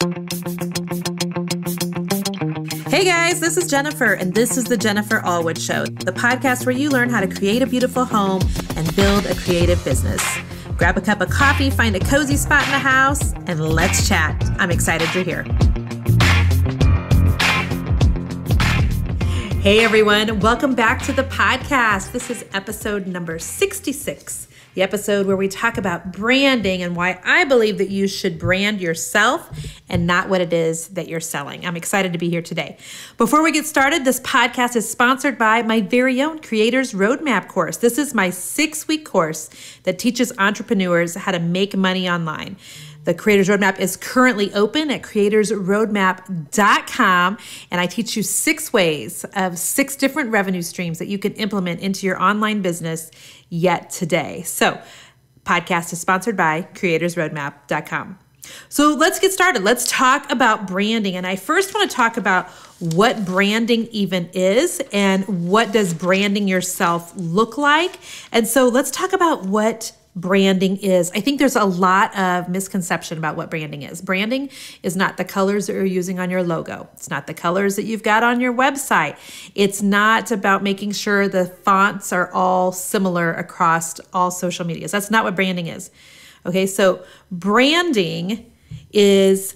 Hey guys, this is Jennifer, and this is the Jennifer Allwood Show, the podcast where you learn how to create a beautiful home and build a creative business. Grab a cup of coffee, find a cozy spot in the house, and let's chat. I'm excited you're here. Hey everyone, welcome back to the podcast. This is episode number 66, the episode where we talk about branding and why I believe that you should brand yourself and not what it is that you're selling. I'm excited to be here today. Before we get started, this podcast is sponsored by my very own Creators Roadmap course. This is my 6-week course that teaches entrepreneurs how to make money online. The Creators Roadmap is currently open at creatorsroadmap.com, and I teach you 6 ways of 6 different revenue streams that you can implement into your online business yet today. So, podcast is sponsored by creatorsroadmap.com. So let's get started. Let's talk about branding. And I first want to talk about what branding even is and what does branding yourself look like. And so let's talk about what branding is. I think there's a lot of misconception about what branding is. Branding is not the colors that you're using on your logo. It's not the colors that you've got on your website. It's not about making sure the fonts are all similar across all social medias. That's not what branding is. Okay, so branding is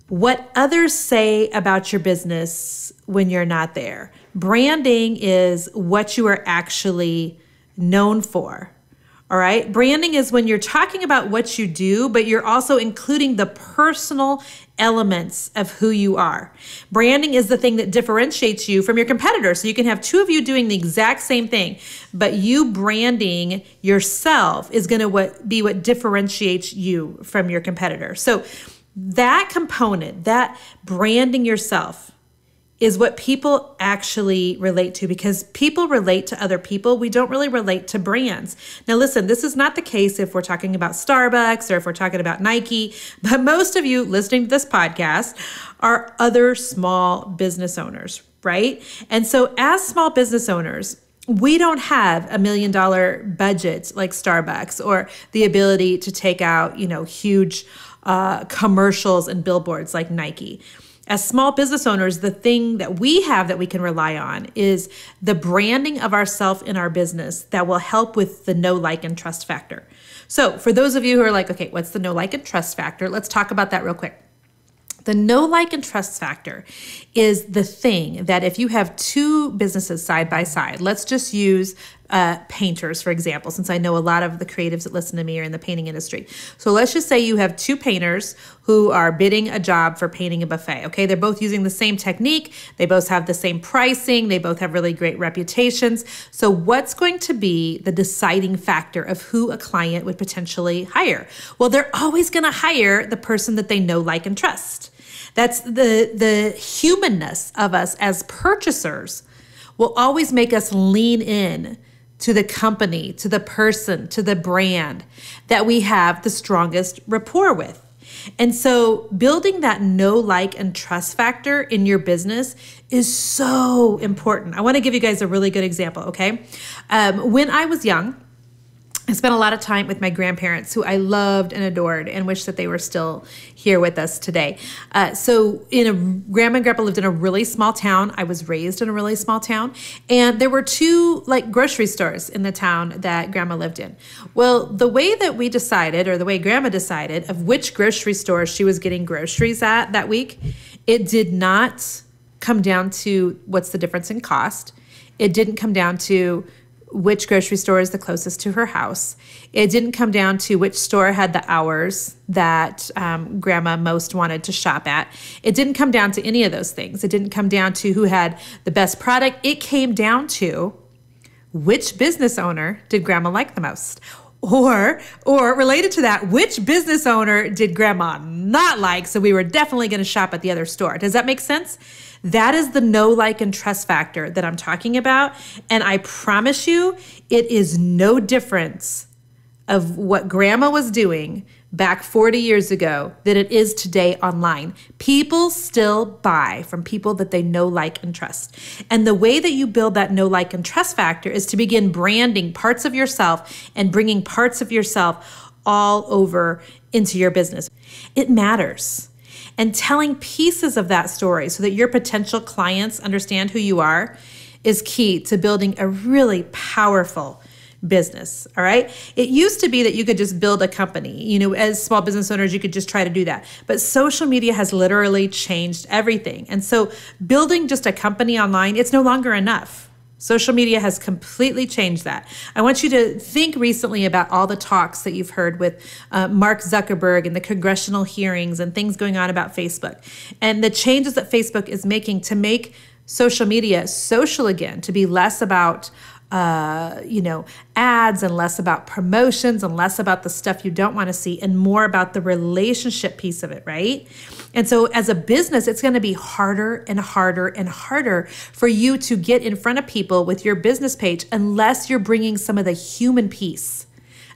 what others say about your business when you're not there. Branding is what you are actually known for. All right. Branding is when you're talking about what you do, but you're also including the personal elements of who you are. Branding is the thing that differentiates you from your competitors. So you can have 2 of you doing the exact same thing, but you branding yourself is going to be what differentiates you from your competitor. So that component, that branding yourself, is what people actually relate to, because people relate to other people. We don't really relate to brands. Now listen, this is not the case if we're talking about Starbucks or if we're talking about Nike, but most of you listening to this podcast are other small business owners, right? And so as small business owners, we don't have $1 million budget like Starbucks or the ability to take out, huge commercials and billboards like Nike. As small business owners, the thing that we have that we can rely on is the branding of ourselves in our business that will help with the know, like, and trust factor. So for those of you who are like, okay, what's the know, like, and trust factor? Let's talk about that real quick. The know, like, and trust factor is the thing that if you have 2 businesses side by side, let's just use painters, for example, since I know a lot of the creatives that listen to me are in the painting industry. So let's just say you have 2 painters who are bidding a job for painting a buffet. Okay, they're both using the same technique. They both have the same pricing. They both have really great reputations. So what's going to be the deciding factor of who a client would potentially hire? Well, they're always going to hire the person that they know, like, and trust. That's the humanness of us as purchasers will always make us lean in to the company, to the person, to the brand that we have the strongest rapport with. And so building that know, like, and trust factor in your business is so important. I want to give you guys a really good example, okay? When I was young, I spent a lot of time with my grandparents, who I loved and adored and wish that they were still here with us today. Grandma and Grandpa lived in a really small town. I was raised in a really small town. And there were 2 grocery stores in the town that Grandma lived in. Well, the way that we decided, or the way Grandma decided of which grocery store she was getting groceries at that week, it did not come down to what's the difference in cost. It didn't come down to which grocery store is the closest to her house. It didn't come down to which store had the hours that Grandma most wanted to shop at. It didn't come down to any of those things. It didn't come down to who had the best product. It came down to which business owner did Grandma like the most? Or related to that, which business owner did Grandma not like? So we were definitely going to shop at the other store. Does that make sense? That is the know, like, and trust factor that I'm talking about. And I promise you, it is no difference of what Grandma was doing back 40 years ago than it is today online. People still buy from people that they know, like, and trust. And the way that you build that know, like, and trust factor is to begin branding parts of yourself and bringing parts of yourself all over into your business. It matters. And telling pieces of that story so that your potential clients understand who you are is key to building a really powerful business. All right. It used to be that you could just build a company, as small business owners, you could just try to do that. But social media has literally changed everything. And so building just a company online, it's no longer enough. Social media has completely changed that. I want you to think recently about all the talks that you've heard with Mark Zuckerberg and the congressional hearings and things going on about Facebook and the changes that Facebook is making to make social media social again, to be less about ads and less about promotions and less about the stuff you don't want to see and more about the relationship piece of it, right? And so as a business, it's going to be harder and harder and harder for you to get in front of people with your business page unless you're bringing some of the human piece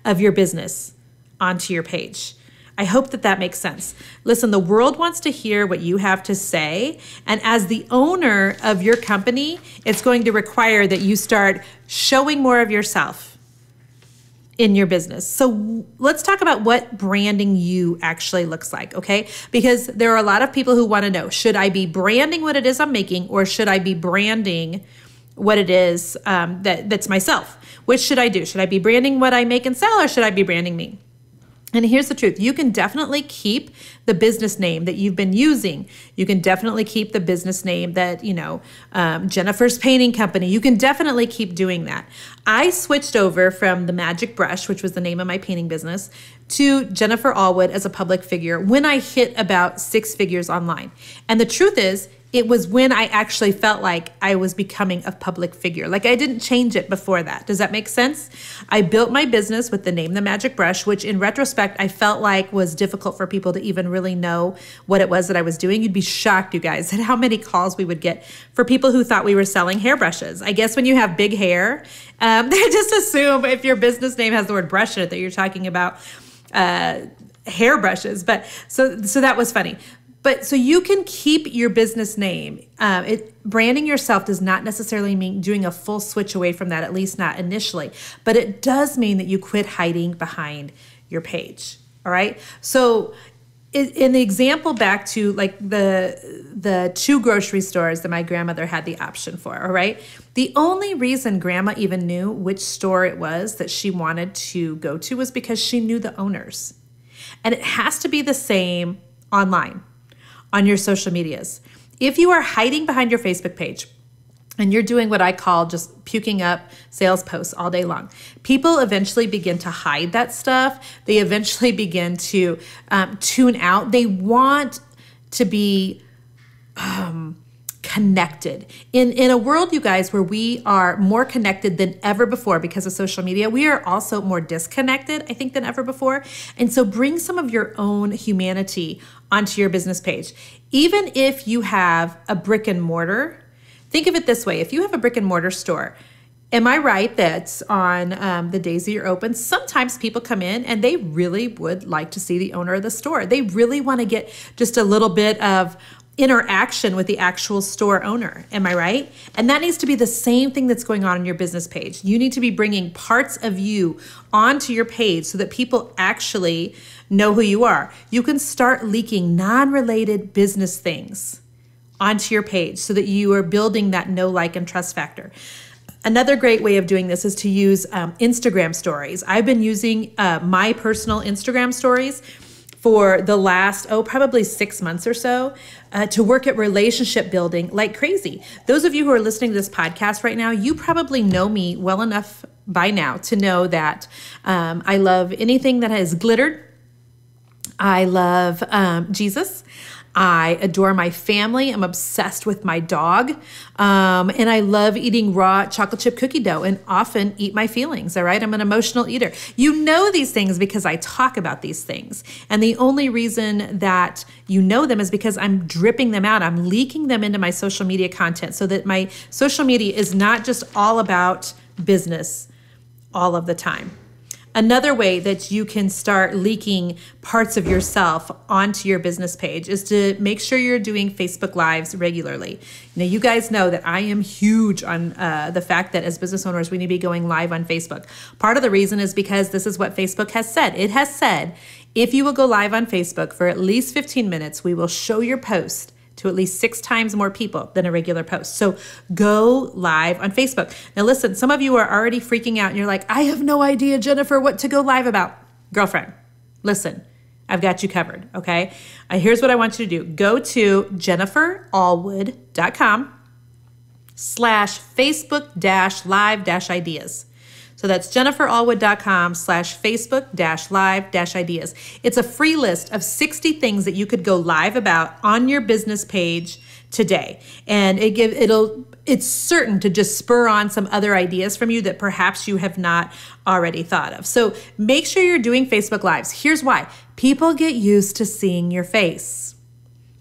of your business onto your page. I hope that makes sense. Listen, the world wants to hear what you have to say. And as the owner of your company, it's going to require that you start showing more of yourself in your business. So let's talk about what branding you actually looks like, okay? Because there are a lot of people who want to know, should I be branding what it is I'm making, or should I be branding what it is that's myself? Which should I do? Should I be branding what I make and sell, or should I be branding me? And here's the truth. You can definitely keep the business name that you've been using. You can definitely keep the business name that, Jennifer's Painting Company. You can definitely keep doing that. I switched over from the Magic Brush, which was the name of my painting business, to Jennifer Allwood as a public figure when I hit about 6 figures online. And the truth is, it was when I actually felt like I was becoming a public figure. Like I didn't change it before that. Does that make sense? I built my business with the name The Magic Brush, which in retrospect, I felt like was difficult for people to even really know what it was that I was doing. You'd be shocked, you guys, at how many calls we would get for people who thought we were selling hairbrushes. I guess when you have big hair, they just assume if your business name has the word brush in it that you're talking about hairbrushes. But so that was funny. But so you can keep your business name. Branding yourself does not necessarily mean doing a full switch away from that, at least not initially. But it does mean that you quit hiding behind your page. All right. So in the example back to like the 2 grocery stores that my grandmother had the option for. All right. The only reason grandma even knew which store it was that she wanted to go to was because she knew the owners. And it has to be the same online. On your social medias. If you are hiding behind your Facebook page and you're doing what I call just puking up sales posts all day long, people eventually begin to hide that stuff. They eventually begin to tune out. They want to be connected. In a world, you guys, where we are more connected than ever before because of social media, we are also more disconnected, I think, than ever before. And so bring some of your own humanity onto your business page. Even if you have a brick and mortar, think of it this way. If you have a brick and mortar store, am I right that on the days that you're open, sometimes people come in and they really would like to see the owner of the store. They really want to get just a little bit of interaction with the actual store owner. Am I right? And that needs to be the same thing that's going on your business page. You need to be bringing parts of you onto your page so that people actually know who you are. You can start leaking non-related business things onto your page so that you are building that know, like, and trust factor. Another great way of doing this is to use Instagram stories. I've been using my personal Instagram stories for the last, probably 6 months or so, to work at relationship building like crazy. Those of you who are listening to this podcast right now, you probably know me well enough by now to know that I love anything that has glittered. I love Jesus. I adore my family. I'm obsessed with my dog. And I love eating raw chocolate chip cookie dough and often eat my feelings, all right? I'm an emotional eater. You know these things because I talk about these things. And the only reason that you know them is because I'm dripping them out. I'm leaking them into my social media content so that my social media is not just all about business all of the time. Another way that you can start leaking parts of yourself onto your business page is to make sure you're doing Facebook Lives regularly. Now, you guys know that I am huge on the fact that as business owners, we need to be going live on Facebook. Part of the reason is because this is what Facebook has said. It has said, If you will go live on Facebook for at least 15 minutes, we will show your post to at least 6 times more people than a regular post. So go live on Facebook. Now listen, some of you are already freaking out and you're like, I have no idea, Jennifer, what to go live about. Girlfriend, listen, I've got you covered, okay? Here's what I want you to do. Go to jenniferallwood.com/Facebook-live-ideas. So that's jenniferallwood.com/Facebook-live-ideas. It's a free list of 60 things that you could go live about on your business page today. And it's certain to just spur on some other ideas from you that perhaps you have not already thought of. So make sure you're doing Facebook Lives. Here's why. People get used to seeing your face.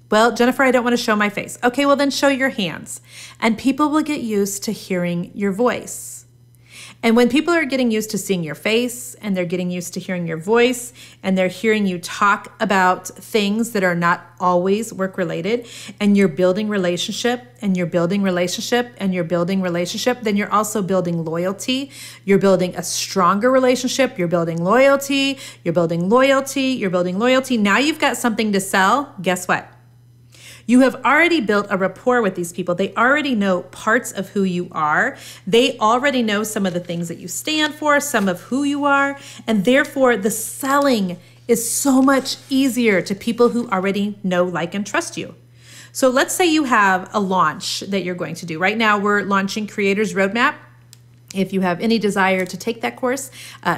Well, Jennifer, I don't want to show my face. Okay, well then show your hands. And people will get used to hearing your voice. And when people are getting used to seeing your face and they're getting used to hearing your voice and they're hearing you talk about things that are not always work related, and you're building relationship and you're building relationship and you're building relationship, then you're also building loyalty. You're building a stronger relationship. You're building loyalty. You're building loyalty. You're building loyalty. Now you've got something to sell. Guess what? You have already built a rapport with these people. They already know parts of who you are. They already know some of the things that you stand for, some of who you are, and therefore the selling is so much easier to people who already know, like, and trust you. So let's say you have a launch that you're going to do. Right now we're launching Creators Roadmap. If you have any desire to take that course,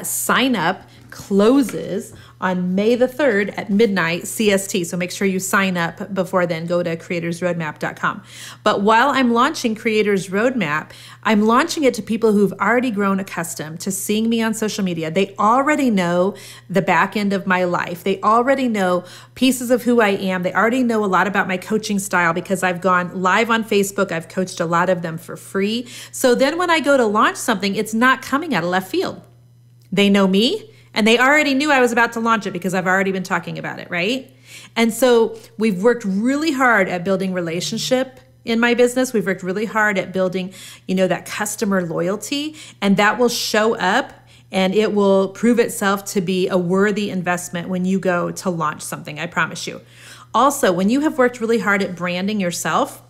sign up. Closes on May the 3rd at midnight CST. So make sure you sign up before then. Go to creatorsroadmap.com. But while I'm launching Creators Roadmap, I'm launching it to people who've already grown accustomed to seeing me on social media. They already know the back end of my life. They already know pieces of who I am. They already know a lot about my coaching style because I've gone live on Facebook. I've coached a lot of them for free. So then when I go to launch something, it's not coming out of left field. They know me. And they already knew I was about to launch it because I've already been talking about it, right? And so we've worked really hard at building relationship in my business. We've worked really hard at building, that customer loyalty, and that will show up and it will prove itself to be a worthy investment when you go to launch something, I promise you. Also, when you have worked really hard at branding yourself,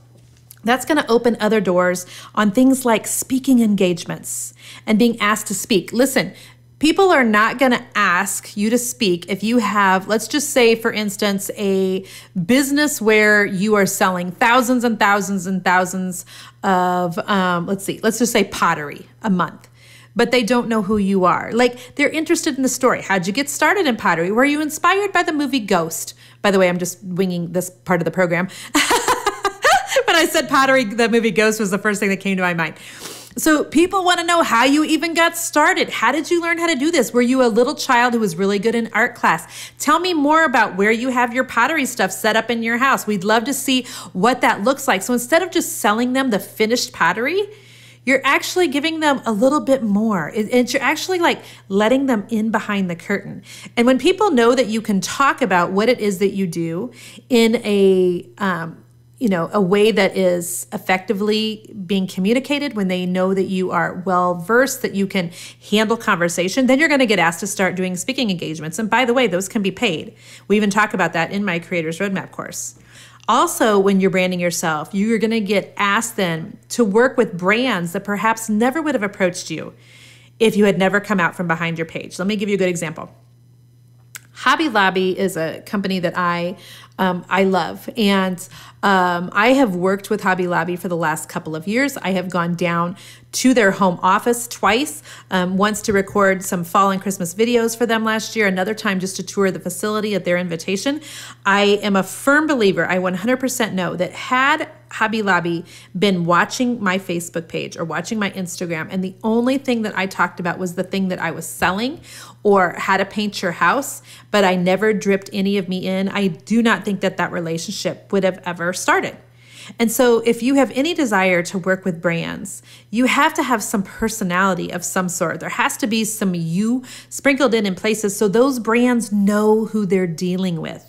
that's going to open other doors on things like speaking engagements and being asked to speak. Listen, people are not going to ask you to speak if you have, let's just say, for instance, a business where you are selling thousands and thousands and thousands of, let's just say pottery a month, but they don't know who you are. Like, they're interested in the story. How'd you get started in pottery? Were you inspired by the movie Ghost? By the way, I'm just winging this part of the program. When I said pottery, the movie Ghost was the first thing that came to my mind. So people want to know how you even got started. How did you learn how to do this? Were you a little child who was really good in art class? Tell me more about where you have your pottery stuff set up in your house. We'd love to see what that looks like. So instead of just selling them the finished pottery, you're actually giving them a little bit more. You're actually like letting them in behind the curtain. And when people know that you can talk about what it is that you do in a way that is effectively being communicated, when they know that you are well-versed, that you can handle conversation, then you're going to get asked to start doing speaking engagements. And by the way, those can be paid. We even talk about that in my Creators Roadmap course. Also, when you're branding yourself, you're going to get asked then to work with brands that perhaps never would have approached you if you had never come out from behind your page. Let me give you a good example. Hobby Lobby is a company that I love, and I have worked with Hobby Lobby for the last couple of years. I have gone down to their home office twice, once to record some fall and Christmas videos for them last year, another time just to tour the facility at their invitation. I am a firm believer, I 100% know that had Hobby Lobby been watching my Facebook page or watching my Instagram, and the only thing that I talked about was the thing that I was selling or how to paint your house, but I never dripped any of me in, I do not think that that relationship would have ever started. And so if you have any desire to work with brands, you have to have some personality of some sort. There has to be some you sprinkled in places so those brands know who they're dealing with.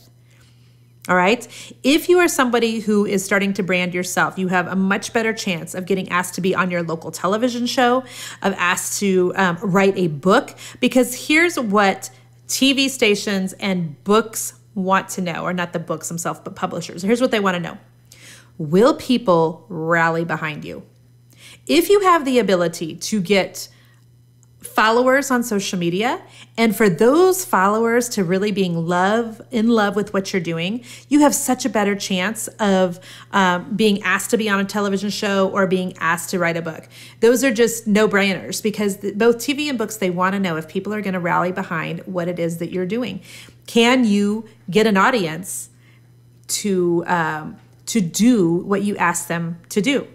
All right. If you are somebody who is starting to brand yourself, you have a much better chance of getting asked to be on your local television show, of asked to write a book, because here's what TV stations and books want to know, or not the books themselves, but publishers. Here's what they want to know. Will people rally behind you? If you have the ability to get followers on social media, and for those followers to really being in love with what you're doing, you have such a better chance of being asked to be on a television show or being asked to write a book. Those are just no-brainers, because both TV and books, they want to know if people are going to rally behind what it is that you're doing. Can you get an audience to do what you ask them to do?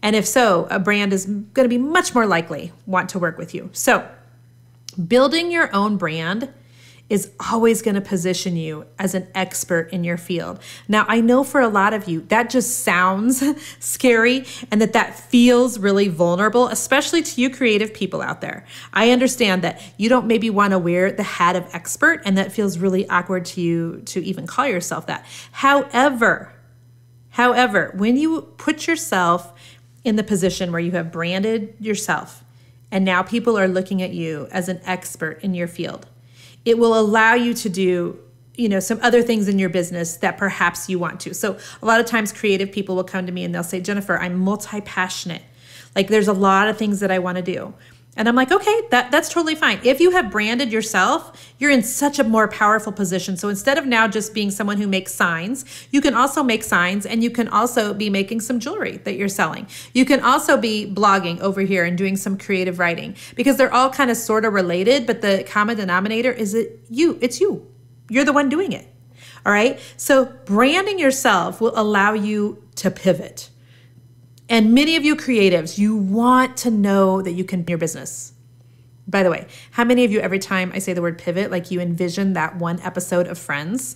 And if so, a brand is going to be much more likely want to work with you. So building your own brand is always going to position you as an expert in your field. Now, I know for a lot of you, that just sounds scary and that feels really vulnerable, especially to you creative people out there. I understand that you don't maybe want to wear the hat of expert, and that feels really awkward to you to even call yourself that. However, when you put yourself in the position where you have branded yourself and now people are looking at you as an expert in your field, it will allow you to do, some other things in your business that perhaps you want to. So a lot of times creative people will come to me and they'll say, Jennifer, I'm multi-passionate. Like there's a lot of things that I want to do. And I'm like, okay, that's totally fine. If you have branded yourself, you're in such a more powerful position. So instead of now just being someone who makes signs, you can also make signs, and you can also be making some jewelry that you're selling. You can also be blogging over here and doing some creative writing, because they're all kind of sort of related, but the common denominator is it's you. You're the one doing it. All right. So branding yourself will allow you to pivot. And many of you creatives, you want to know that you can your business. By the way, how many of you, every time I say the word pivot, like you envision that one episode of Friends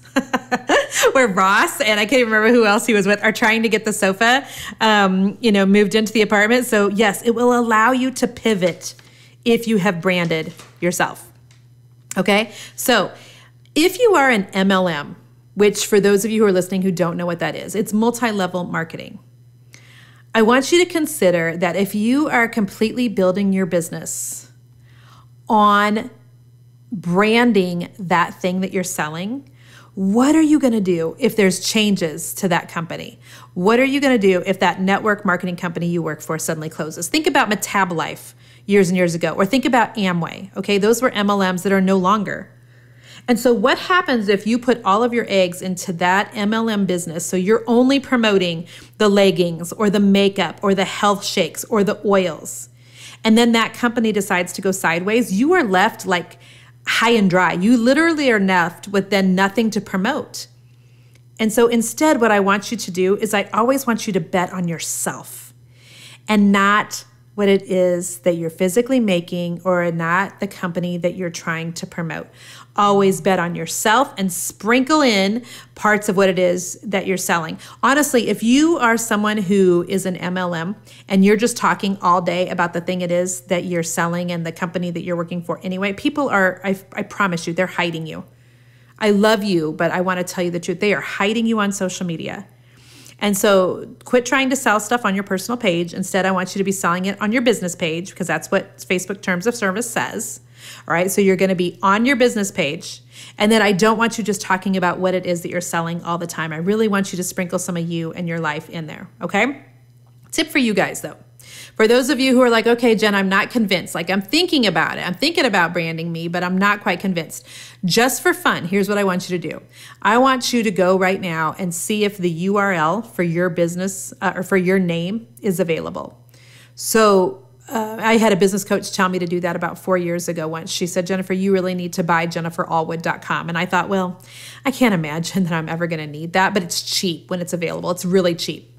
where Ross, and I can't even remember who else he was with, are trying to get the sofa, moved into the apartment. So yes, it will allow you to pivot if you have branded yourself. Okay. So if you are an MLM, which for those of you who are listening who don't know what that is, it's multi-level marketing. I want you to consider that if you are completely building your business on branding that thing that you're selling, what are you going to do if there's changes to that company? What are you going to do if that network marketing company you work for suddenly closes? Think about Metabolife years and years ago, or think about Amway. Okay, those were MLMs that are no longer. And so what happens if you put all of your eggs into that MLM business? So you're only promoting the leggings or the makeup or the health shakes or the oils. And then that company decides to go sideways. You are left like high and dry. You literally are left with then nothing to promote. And so instead, what I want you to do is I always want you to bet on yourself and not what it is that you're physically making or not the company that you're trying to promote. Always bet on yourself and sprinkle in parts of what it is that you're selling. Honestly, if you are someone who is an MLM and you're just talking all day about the thing it is that you're selling and the company that you're working for anyway, people are, I promise you, they're hiding you. I love you, but I want to tell you the truth. They are hiding you on social media. And so quit trying to sell stuff on your personal page. Instead, I want you to be selling it on your business page, because that's what Facebook Terms of Service says. All right. So you're going to be on your business page. And then I don't want you just talking about what it is that you're selling all the time. I really want you to sprinkle some of you and your life in there. Okay. Tip for you guys, though. For those of you who are like, okay, Jen, I'm not convinced. Like, I'm thinking about it. I'm thinking about branding me, but I'm not quite convinced. Just for fun, here's what I want you to do. I want you to go right now and see if the URL for your business or for your name is available. So I had a business coach tell me to do that about 4 years ago once. She said, Jennifer, you really need to buy jenniferallwood.com. And I thought, well, I can't imagine that I'm ever going to need that, but it's cheap when it's available. It's really cheap.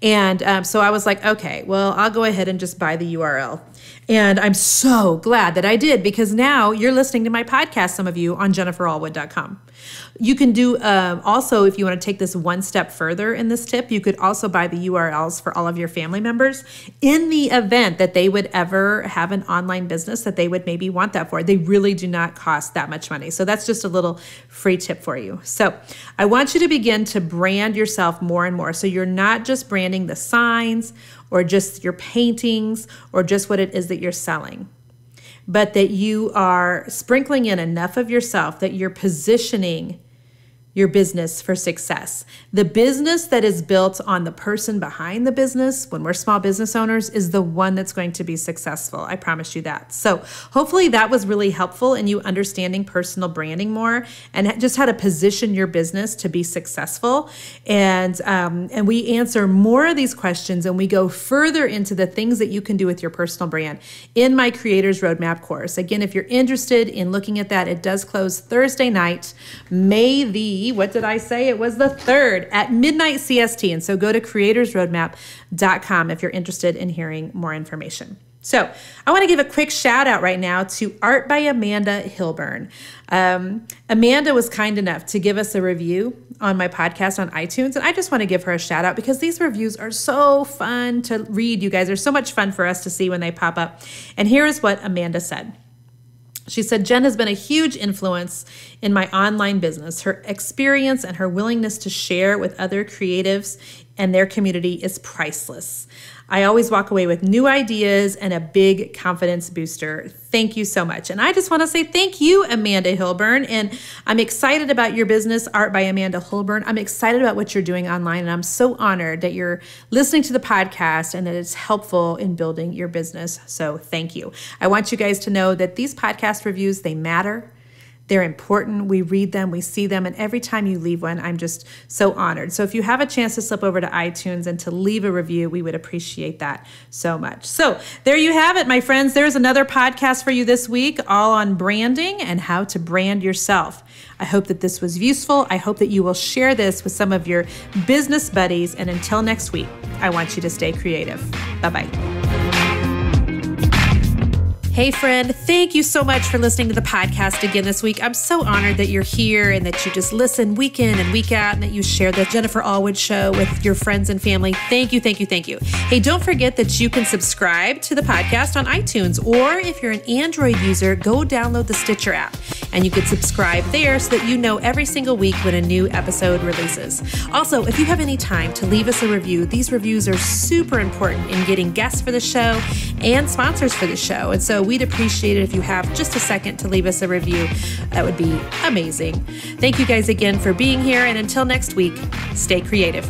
And so I was like, okay, well, I'll go ahead and just buy the URL. And I'm so glad that I did, because now you're listening to my podcast, some of you, on jenniferallwood.com. You can do also, if you want to take this one step further in this tip, you could also buy the URLs for all of your family members in the event that they would ever have an online business that they would maybe want that for. They really do not cost that much money. So that's just a little free tip for you. So I want you to begin to brand yourself more and more. So you're not just branding the signs or just your paintings or just what it is that you're selling. but that you are sprinkling in enough of yourself that you're positioning your business for success. The business that is built on the person behind the business, when we're small business owners, is the one that's going to be successful. I promise you that. So hopefully that was really helpful in you understanding personal branding more and just how to position your business to be successful. And we answer more of these questions and we go further into the things that you can do with your personal brand in my Creators Roadmap course. Again, if you're interested in looking at that, it does close Thursday night, May the what did I say? It was the 3rd at midnight CST. And so go to creatorsroadmap.com if you're interested in hearing more information. So I want to give a quick shout out right now to Art by Amanda Hilburn. Amanda was kind enough to give us a review on my podcast on iTunes. And I just want to give her a shout out because these reviews are so fun to read. You guys are so much fun for us to see when they pop up. And here is what Amanda said. She said, Jen has been a huge influence in my online business. Her experience and her willingness to share with other creatives and their community is priceless. I always walk away with new ideas and a big confidence booster. Thank you so much. And I just want to say thank you, Amanda Hilburn. And I'm excited about your business, Art by Amanda Hilburn. I'm excited about what you're doing online. And I'm so honored that you're listening to the podcast and that it's helpful in building your business. So thank you. I want you guys to know that these podcast reviews, they matter. They're important. We read them, we see them, and every time you leave one, I'm just so honored. So if you have a chance to slip over to iTunes and to leave a review, we would appreciate that so much. So there you have it, my friends. There's another podcast for you this week, all on branding and how to brand yourself. I hope that this was useful. I hope that you will share this with some of your business buddies. And until next week, I want you to stay creative. Bye-bye. Hey friend, thank you so much for listening to the podcast again this week. I'm so honored that you're here and that you just listen week in and week out and that you share the Jennifer Allwood Show with your friends and family. Thank you, thank you, thank you. Hey, don't forget that you can subscribe to the podcast on iTunes, or if you're an Android user, go download the Stitcher app and you can subscribe there so that you know every single week when a new episode releases. Also, if you have any time to leave us a review, these reviews are super important in getting guests for the show and sponsors for the show. And so we'd appreciate it if you have just a second to leave us a review. That would be amazing. Thank you guys again for being here. And until next week, stay creative.